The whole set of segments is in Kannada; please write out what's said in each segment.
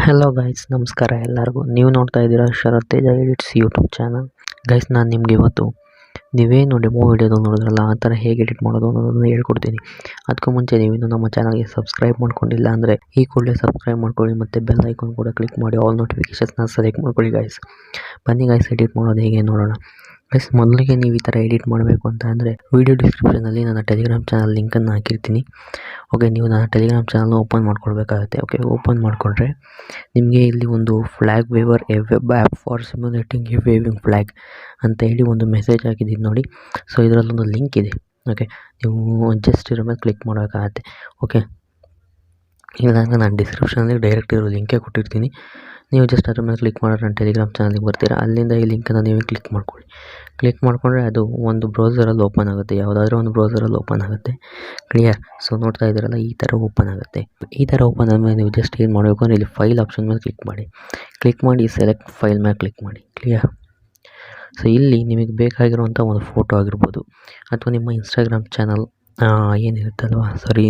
ಹಲೋ ಗೈಸ್, ನಮಸ್ಕಾರ ಎಲ್ಲರಿಗೂ. ನೀವು ನೋಡ್ತಾ ಇದ್ದೀರಾ ಶರತ್ ತೇಜ ಎಡಿಟ್ಸ್ ಯೂಟ್ಯೂಬ್ ಚಾನಲ್. ಗೈಸ್, ನಾನು ನಿಮಗೆ ಇವತ್ತು ನೀವೇನು ಡೆಮೋ ವಿಡಿಯೋದಲ್ಲಿ ನೋಡಿದ್ರಲ್ಲ ಆ ಥರ ಹೇಗೆ ಎಡಿಟ್ ಮಾಡೋದು ಅನ್ನೋದನ್ನು ಹೇಳ್ಕೊಡ್ತೀನಿ. ಅದಕ್ಕೂ ಮುಂಚೆ ನೀವಿನ್ನೂ ನಮ್ಮ ಚಾನಲ್ಗೆ ಸಬ್ಸ್ಕ್ರೈಬ್ ಮಾಡ್ಕೊಂಡಿಲ್ಲ ಅಂದರೆ ಈ ಕೂಡಲೇ ಸಬ್ಸ್ಕ್ರೈಬ್ ಮಾಡ್ಕೊಳ್ಳಿ ಮತ್ತು ಬೆಲ್ ಐಕಾನ್ ಕೂಡ ಕ್ಲಿಕ್ ಮಾಡಿ ಆಲ್ ನೋಟಿಫಿಕೇಷನ್ಸ್ನ ಸೆಲೆಕ್ಟ್ ಮಾಡ್ಕೊಳ್ಳಿ ಗೈಸ್. ಬನ್ನಿ ಗೈಸ್, ಎಡಿಟ್ ಮಾಡೋದು ಹೇಗೆ ನೋಡೋಣ. ಗೈಸ್, ಮೊದಲಿಗೆ ನೀವು ಈ ಥರ ಎಡಿಟ್ ಮಾಡಬೇಕು ಅಂತ ಅಂದರೆ ವಿಡಿಯೋ ಡಿಸ್ಕ್ರಿಪ್ಷನಲ್ಲಿ ನನ್ನ ಟೆಲಿಗ್ರಾಮ್ ಚಾನಲ್ ಲಿಂಕನ್ನು ಹಾಕಿರ್ತೀನಿ. ಓಕೆ, ನೀವು ನನ್ನ ಟೆಲಿಗ್ರಾಮ್ ಚಾನಲ್ನ ಓಪನ್ ಮಾಡ್ಕೊಳ್ಬೇಕಾಗುತ್ತೆ. ಓಕೆ, ಓಪನ್ ಮಾಡಿಕೊಂಡ್ರೆ ನಿಮಗೆ ಇಲ್ಲಿ ಒಂದು flag waver a web app for simulating a waving flag ಅಂತ ಹೇಳಿ ಒಂದು ಮೆಸೇಜ್ ಹಾಕಿದ್ದೀನಿ ನೋಡಿ. ಸೊ ಇದರಲ್ಲೊಂದು ಲಿಂಕ್ ಇದೆ. ಓಕೆ, ನೀವು ಜಸ್ಟ್ ಇರೋ ಮೇಲೆ ಕ್ಲಿಕ್ ಮಾಡಬೇಕಾಗತ್ತೆ. ಓಕೆ, ಇಲ್ಲಾಂದರೆ ನಾನು ಡಿಸ್ಕ್ರಿಪ್ಷನಲ್ಲಿ ಡೈರೆಕ್ಟ್ ಇರೋ ಲಿಂಕೇ ಕೊಟ್ಟಿರ್ತೀನಿ. ನೀವು ಜಸ್ಟ್ ಅದ್ರ ಮೇಲೆ ಕ್ಲಿಕ್ ಮಾಡಿದ್ರೆ ನನ್ನ ಟೆಲಿಗ್ರಾಮ್ ಚಾನಲ್ಗೆ ಬರ್ತೀರಾ. ಅಲ್ಲಿಂದ ಈ ಲಿಂಕನ್ನು ನೀವು ಕ್ಲಿಕ್ ಮಾಡ್ಕೊಳ್ಳಿ. ಕ್ಲಿಕ್ ಮಾಡಿಕೊಂಡ್ರೆ ಅದು ಒಂದು ಬ್ರೌಸರಲ್ಲಿ ಓಪನ್ ಆಗುತ್ತೆ, ಯಾವುದಾದ್ರೂ ಒಂದು ಬ್ರೌಸರಲ್ಲಿ ಓಪನ್ ಆಗುತ್ತೆ. ಕ್ಲಿಯರ್? ಸೊ ನೋಡ್ತಾ ಇದ್ದೀರಲ್ಲ, ಈ ಥರ ಓಪನ್ ಆಗುತ್ತೆ. ಈ ಥರ ಓಪನ್ ಆದಮೇಲೆ ನೀವು ಜಸ್ಟ್ ಏನು ಮಾಡಬೇಕು ಅಂದರೆ ಇಲ್ಲಿ ಫೈಲ್ ಆಪ್ಷನ್ ಮೇಲೆ ಕ್ಲಿಕ್ ಮಾಡಿ ಸೆಲೆಕ್ಟ್ ಫೈಲ್ ಮೇಲೆ ಕ್ಲಿಕ್ ಮಾಡಿ. ಕ್ಲಿಯರ್? ಸೊ ಇಲ್ಲಿ ನಿಮಗೆ ಬೇಕಾಗಿರುವಂಥ ಒಂದು ಫೋಟೋ ಆಗಿರ್ಬೋದು ಅಥವಾ ನಿಮ್ಮ ಇನ್ಸ್ಟಾಗ್ರಾಮ್ ಚಾನಲ್ ಏನಿರುತ್ತಲ್ವ,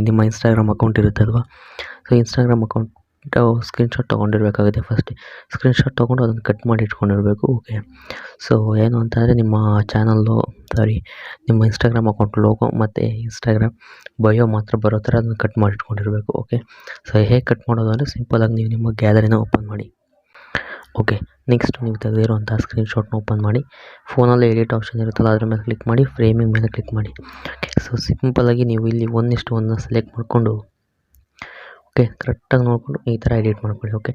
ನಿಮ್ಮ ಇನ್ಸ್ಟಾಗ್ರಾಮ್ ಅಕೌಂಟ್ ಇರುತ್ತಲ್ವ. ಸೊ ಇನ್ಸ್ಟಾಗ್ರಾಮ್ ಅಕೌಂಟ್ ಸ್ಕ್ರೀನ್ಶಾಟ್ ತೊಗೊಂಡಿರಬೇಕಾಗುತ್ತೆ. ಫಸ್ಟ್ ಸ್ಕ್ರೀನ್ಶಾಟ್ ತೊಗೊಂಡು ಅದನ್ನು ಕಟ್ ಮಾಡಿ ಇಟ್ಕೊಂಡಿರಬೇಕು. ಓಕೆ, ಸೊ ಏನು ಅಂತಂದರೆ ನಿಮ್ಮ ಇನ್ಸ್ಟಾಗ್ರಾಮ್ ಅಕೌಂಟ್ ಲೋಗೋ ಮತ್ತು ಇನ್ಸ್ಟಾಗ್ರಾಮ್ ಬಯೋ ಮಾತ್ರ ಬರೋ ಥರ ಅದನ್ನು ಕಟ್ ಮಾಡಿ ಇಟ್ಕೊಂಡಿರಬೇಕು. ಓಕೆ, ಸೊ ಹೇಗೆ ಕಟ್ ಮಾಡೋದು ಅಂದರೆ ಸಿಂಪಲಾಗಿ ನೀವು ನಿಮ್ಮ ಗ್ಯಾಲರಿನ ಓಪನ್ ಮಾಡಿ. ಓಕೆ, ನೆಕ್ಸ್ಟ್ ನೀವು ತೆಗೆದಿರುವಂಥ ಸ್ಕ್ರೀನ್ಶಾಟ್ನ ಓಪನ್ ಮಾಡಿ. ಫೋನಲ್ಲಿ ಎಡಿಟ್ ಆಪ್ಷನ್ ಇರುತ್ತಲ್ಲ ಅದ್ರ ಮೇಲೆ ಕ್ಲಿಕ್ ಮಾಡಿ, ಫ್ರೇಮಿಂಗ್ ಮೇಲೆ ಕ್ಲಿಕ್ ಮಾಡಿ. ಸೊ ಸಿಂಪಲಾಗಿ ನೀವು ಇಲ್ಲಿ 1:1 ಸೆಲೆಕ್ಟ್ ಮಾಡಿಕೊಂಡು ಓಕೆ ಕರೆಕ್ಟಾಗಿ ನೋಡಿಕೊಂಡು ಈ ಥರ ಎಡಿಟ್ ಮಾಡ್ಕೊಳ್ಳಿ. ಓಕೆ,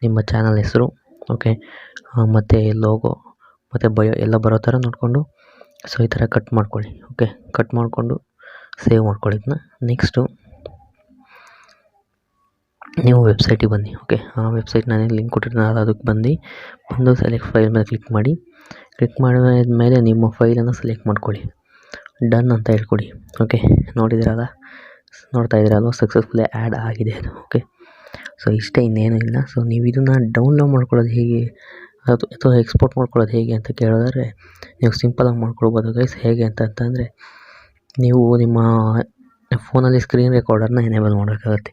ನಿಮ್ಮ ಚಾನಲ್ ಹೆಸರು ಓಕೆ ಮತ್ತು ಲೋಗೋ ಮತ್ತು ಬಯೋ ಎಲ್ಲ ಬರೋ ಥರ ನೋಡಿಕೊಂಡು ಸೊ ಈ ಥರ ಕಟ್ ಮಾಡ್ಕೊಳ್ಳಿ. ಓಕೆ, ಕಟ್ ಮಾಡಿಕೊಂಡು ಸೇವ್ ಮಾಡ್ಕೊಳ್ಳಿ ಇದನ್ನ. ನೆಕ್ಸ್ಟು ನೀವು ವೆಬ್ಸೈಟಿಗೆ ಬನ್ನಿ. ಓಕೆ, ಆ ವೆಬ್ಸೈಟ್ ನಾನೇನು ಲಿಂಕ್ ಕೊಟ್ಟಿರ್ತೀನಿ ಅದಕ್ಕೆ ಬಂದು ಸೆಲೆಕ್ಟ್ ಫೈಲ್ ಮೇಲೆ ಕ್ಲಿಕ್ ಮಾಡಿ. ಕ್ಲಿಕ್ ಮಾಡಿದ್ಮೇಲೆ ನಿಮ್ಮ ಫೈಲನ್ನು ಸೆಲೆಕ್ಟ್ ಮಾಡ್ಕೊಳ್ಳಿ. ಡನ್ ಅಂತ ಹೇಳ್ಕೊಡಿ. ಓಕೆ, ನೋಡ್ತಾ ಇದ್ದೀರಲ್ವ, ಸಕ್ಸಸ್ಫುಲಿ ಆ್ಯಡ್ ಆಗಿದೆ ಅದು. ಓಕೆ, ಸೊ ಇಷ್ಟೇ, ಇನ್ನೇನು ಇಲ್ಲ. ಸೊ ನೀವು ಇದನ್ನು ಡೌನ್ಲೋಡ್ ಮಾಡ್ಕೊಳ್ಳೋದು ಹೇಗೆ ಅಥವಾ ಎಕ್ಸ್ಪೋರ್ಟ್ ಮಾಡ್ಕೊಳ್ಳೋದು ಹೇಗೆ ಅಂತ ಕೇಳಿದ್ರೆ ನೀವು ಸಿಂಪಲಾಗಿ ಮಾಡ್ಕೊಳ್ಬೋದು ಗೈಸ್. ಹೇಗೆ ಅಂತಂದರೆ ನೀವು ನಿಮ್ಮ ಫೋನಲ್ಲಿ ಸ್ಕ್ರೀನ್ ರೆಕಾರ್ಡರ್ನ ಎನೇಬಲ್ ಮಾಡಬೇಕಾಗುತ್ತೆ.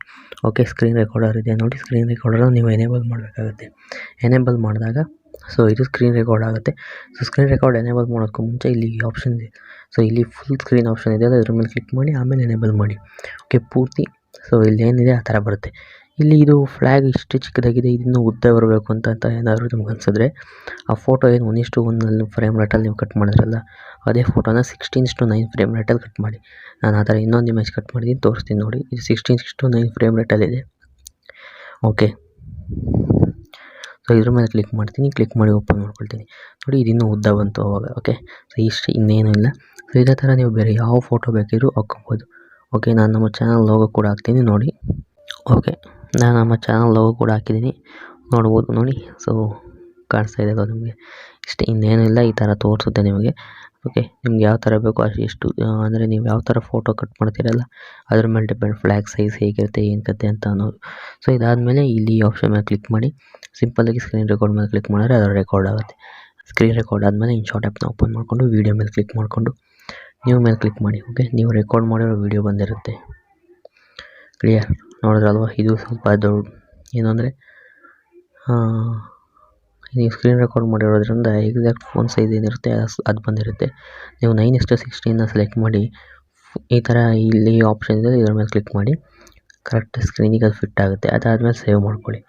ಓಕೆ, ಸ್ಕ್ರೀನ್ ರೆಕಾರ್ಡರ್ ಇದೆ ನೋಡಿ, ಸ್ಕ್ರೀನ್ ರೆಕಾರ್ಡರ್ನ ನೀವು ಎನೇಬಲ್ ಮಾಡಬೇಕಾಗುತ್ತೆ. ಎನೇಬಲ್ ಮಾಡಿದಾಗ ಸೊ ಇದು ಸ್ಕ್ರೀನ್ ರೆಕಾರ್ಡ್ ಆಗುತ್ತೆ. ಸೊ ಸ್ಕ್ರೀನ್ ರೆಕಾರ್ಡ್ ಎನೇಬಲ್ ಮಾಡೋದಕ್ಕೂ ಮುಂಚೆ ಇಲ್ಲಿ ಆಪ್ಷನ್ ಇದೆ. ಸೊ ಇಲ್ಲಿ ಫುಲ್ ಸ್ಕ್ರೀನ್ ಆಪ್ಷನ್ ಇದೆ, ಅದ್ರ ಮೇಲೆ ಕ್ಲಿಕ್ ಮಾಡಿ ಆಮೇಲೆ ಎನೇಬಲ್ ಮಾಡಿ. ಓಕೆ, ಪೂರ್ತಿ ಸೊ ಇಲ್ಲಿ ಏನಿದೆ ಆ ಥರ ಬರುತ್ತೆ. ಇಲ್ಲಿ ಇದು ಫ್ಲ್ಯಾಗ್ ಇಷ್ಟು ಚಿಕ್ಕದಾಗಿದೆ, ಇದನ್ನು ಉದ್ದ ಬರಬೇಕು ಅಂತ ಏನಾದರೂ ನಿಮ್ಗೆ ಅನಿಸಿದ್ರೆ ಆ ಫೋಟೋ ಏನು 1:1 ಫ್ರೇಮ್ ರೇಟಲ್ಲಿ ನೀವು ಕಟ್ ಮಾಡಿದ್ರಲ್ಲ ಅದೇ ಫೋಟೋನ 16:9 ಫ್ರೇಮ್ ರೇಟಲ್ಲಿ ಕಟ್ ಮಾಡಿ. ನಾನು ಆ ಥರ ಇನ್ನೊಂದು ಇಮೇಜ್ ಕಟ್ ಮಾಡಿದ್ದೀನಿ, ತೋರಿಸ್ತೀನಿ ನೋಡಿ. ಇದು 16:9 ಫ್ರೇಮ್ ರೇಟಲ್ಲಿದೆ. ಓಕೆ, ಸೊ ಇದ್ರ ಮೇಲೆ ಕ್ಲಿಕ್ ಮಾಡ್ತೀನಿ. ಕ್ಲಿಕ್ ಮಾಡಿ ಓಪನ್ ಮಾಡ್ಕೊಳ್ತೀನಿ ನೋಡಿ, ಇದಿನ್ನೂ ಉದ್ದ ಬಂತು ಅವಾಗ. ಓಕೆ, ಸೊ ಇಷ್ಟು, ಇನ್ನೇನು ಇಲ್ಲ. ಸೊ ಇದೇ ಥರ ನೀವು ಬೇರೆ ಯಾವ ಫೋಟೋ ಬೇಕಿದ್ರೂ ಹಾಕ್ಕೊಬೋದು. ಓಕೆ, ನಾನು ನಮ್ಮ ಚಾನಲ್ ಲೋಗೋ ಕೂಡ ಹಾಕ್ತೀನಿ ನೋಡಿ. ಓಕೆ, ನಾನು ನಮ್ಮ ಚಾನಲ್ ಲೋಗೋ ಕೂಡ ಹಾಕಿದ್ದೀನಿ, ನೋಡ್ಬೋದು ನೋಡಿ. ಸೊ ಕಾಣಿಸ್ತಾ ಇದೆ ಅದು ನಿಮಗೆ. ಇಷ್ಟೇ, ಇನ್ನೇನು ಇಲ್ಲ. ಈ ಥರ ತೋರಿಸುತ್ತೆ ನಿಮಗೆ. ಓಕೆ, ನಿಮ್ಗೆ ಯಾವ ಥರ ಬೇಕೋ ಎಷ್ಟು ಅಂದರೆ ನೀವು ಯಾವ ಥರ ಫೋಟೋ ಕಟ್ ಮಾಡ್ತೀರಲ್ಲ ಅದ್ರ ಮೇಲೆ ಡಿಪೆಂಡ್, ಫ್ಲ್ಯಾಗ್ ಸೈಜ್ ಹೇಗಿರುತ್ತೆ ಏನು ಕತೆ ಅಂತ ಅನ್ನೋದು. ಸೊ ಇದಾದಮೇಲೆ ಇಲ್ಲಿ ಆಪ್ಷನ್ ಮೇಲೆ ಕ್ಲಿಕ್ ಮಾಡಿ ಸಿಂಪಲಾಗಿ ಸ್ಕ್ರೀನ್ ರೆಕಾರ್ಡ್ ಮೇಲೆ ಕ್ಲಿಕ್ ಮಾಡಿದ್ರೆ ಅದು ರೆಕಾರ್ಡ್ ಆಗುತ್ತೆ. ಸ್ಕ್ರೀನ್ ರೆಕಾರ್ಡ್ ಆದಮೇಲೆ ಇನ್ಶಾಟ್ ಆ್ಯಪ್ನ ಓಪನ್ ಮಾಡಿಕೊಂಡು ವೀಡಿಯೋ ಮೇಲೆ ಕ್ಲಿಕ್ ಮಾಡಿಕೊಂಡು ನ್ಯೂ ಮೇಲೆ ಕ್ಲಿಕ್ ಮಾಡಿ. ಓಕೆ, ನೀವು ರೆಕಾರ್ಡ್ ಮಾಡಿರೋ ವೀಡಿಯೋ ಬಂದಿರುತ್ತೆ. ಕ್ಲಿಯರ್? ನೋಡಿದ್ರಲ್ವ, ಇದು ಸ್ವಲ್ಪ ದೊಡ್ಡ ಏನು ಅಂದರೆ ನೀವು ಸ್ಕ್ರೀನ್ ರೆಕಾರ್ಡ್ ಮಾಡಿರೋದ್ರಿಂದ ಎಕ್ಸಾಕ್ಟ್ ಫೋನ್ ಸೈಜ್ ಏನಿರುತ್ತೆ ಅದು ಬಂದಿರುತ್ತೆ. ನೀವು 9:16 ಸೆಲೆಕ್ಟ್ ಮಾಡಿ ಈ ಥರ ಇಲ್ಲಿ ಆಪ್ಷನ್ ಇದೆ, ಇದ್ರ ಮೇಲೆ ಕ್ಲಿಕ್ ಮಾಡಿ ಕರೆಕ್ಟ್ ಸ್ಕ್ರೀನಿಗೆ ಅದು ಫಿಟ್ ಆಗುತ್ತೆ. ಅದಾದಮೇಲೆ ಸೇವ್ ಮಾಡ್ಕೊಳ್ಳಿ.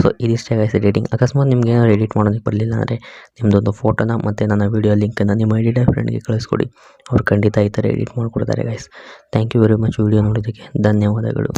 ಸೊ ಇದಿಷ್ಟೇ ಗೈಸ್ ಎಡಿಟಿಂಗ್. ಅಕಸ್ಮಾತ್ ನಿಮ್ಗೆ ಏನಾದ್ರು ಎಡಿಟ್ ಮಾಡೋದಕ್ಕೆ ಬರಲಿಲ್ಲ ಅಂದರೆ ನಿಮ್ಮದೊಂದು ಫೋಟೋನ ಮತ್ತು ನನ್ನ ವೀಡಿಯೋ ಲಿಂಕನ್ನು ನಿಮ್ಮ ಎಡಿಟರ್ ಫ್ರೆಂಡ್ಗೆ ಕಳಿಸ್ಕೊಡಿ. ಅವ್ರು ಖಂಡಿತ ಈ ಥರ ಎಡಿಟ್ ಮಾಡಿಕೊಡ್ತಾರೆ guys. Thank you very much. Video ನೋಡೋದಕ್ಕೆ ಧನ್ಯವಾದಗಳು.